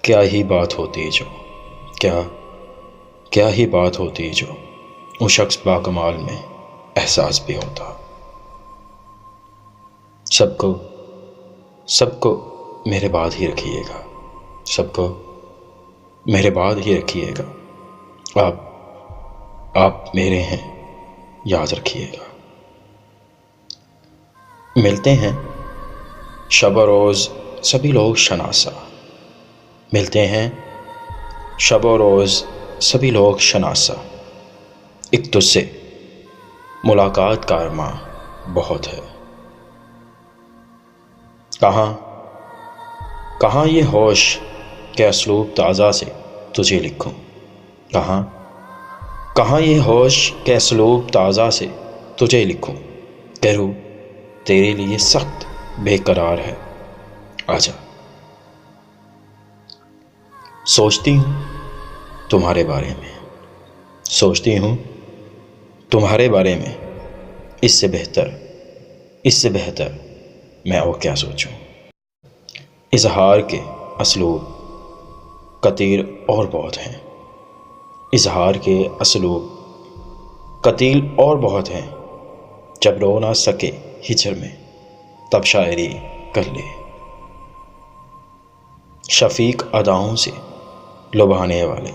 کیا ہی بات ہوتی جو کیا ہی بات ہوتی جو وہ شخص باکمال میں احساس بھی ہوتا۔ سب کو میرے بعد ہی رکھیے گا، سب کو میرے بعد ہی رکھیے گا، آپ میرے ہیں، یاد رکھیے گا۔ ملتے ہیں شب و روز سبھی لوگ شناسا، ملتے ہیں شب و روز سبھی لوگ شناسا، ایک تجھ سے ملاقات کا ارماں بہت ہے۔ کہاں یہ ہوش کہ اسلوب تازہ سے تجھے لکھوں، کہاں یہ ہوش کہ اسلوب تازہ سے تجھے لکھوں، کہ روح تیرے لیے سخت بے قرار ہے، آجا۔ سوچتی ہوں تمہارے بارے میں، سوچتی ہوں تمہارے بارے میں، اس سے بہتر میں اور کیا سوچوں۔ اظہار کے اسلوب قطیر اور بہت ہیں، اظہار کے اسلوب قطیر اور بہت ہیں، جب رو نہ سکے ہجر میں تب شاعری کر لے۔ شفیق اداؤں سے لبھانے والے،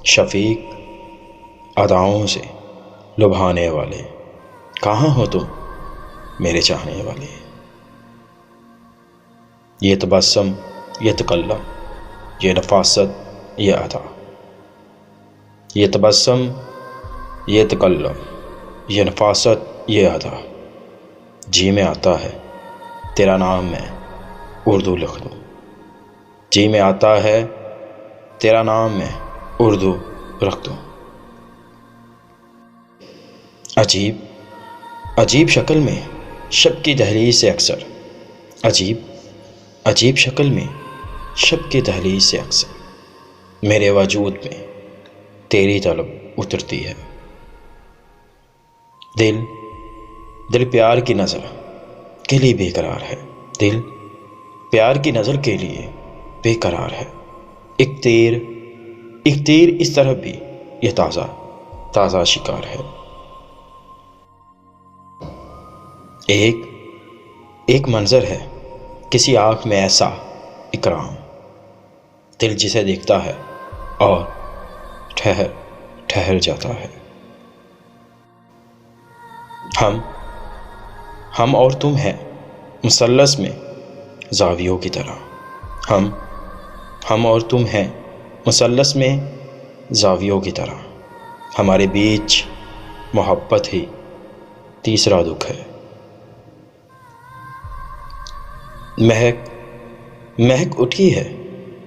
شفیق اداؤں سے لبھانے والے، کہاں ہو تم میرے چاہنے والے۔ یہ تبسم، یہ تکلم، یہ نفاست، یہ ادا، یہ تبسم، یہ تکلم، یہ نفاست، یہ ادا، جی میں آتا ہے تیرا نام میں اردو لکھ دوں، جی میں آتا ہے تیرا نام میں اردو رکھ دوں۔ عجیب شکل میں شب کی دہلیز سے اکثر، عجیب شکل میں شب کی دہلیز سے اکثر میرے وجود میں تیری طلب اترتی ہے۔ دل پیار کی نظر کے لیے بے قرار ہے، دل پیار کی نظر کے لیے بے قرار ہے، ایک تیر اس طرف بھی یہ تازہ شکار ہے۔ ایک منظر ہے کسی آنکھ میں ایسا اکرام، دل جسے دیکھتا ہے اور ٹھہر جاتا ہے۔ ہم اور تم ہیں مثلث میں زاویوں کی طرح، ہم اور تم ہیں مثلث میں زاویوں کی طرح، ہمارے بیچ محبت ہی تیسرا دکھ ہے۔ مہک اٹھی ہے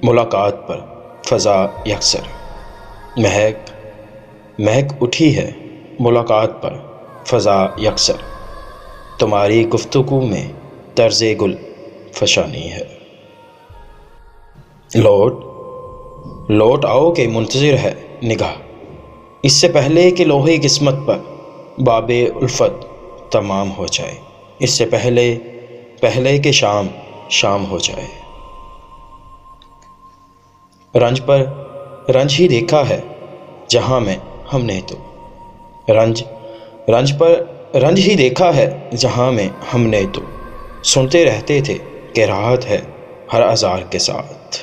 ملاقات پر فضا یکسر، مہک اٹھی ہے ملاقات پر فضا یکسر، تمہاری گفتگو میں طرز گل فشانی ہے۔ لوٹ آؤ کہ منتظر ہے نگاہ، اس سے پہلے کہ لوہے قسمت پر باب الفت تمام ہو جائے، اس سے پہلے کہ شام ہو جائے۔ رنج ہی دیکھا ہے جہاں میں ہم نے تو، رنج ہی دیکھا ہے جہاں میں ہم نے تو، سنتے رہتے تھے کہ راحت ہے ہر آزار کے ساتھ۔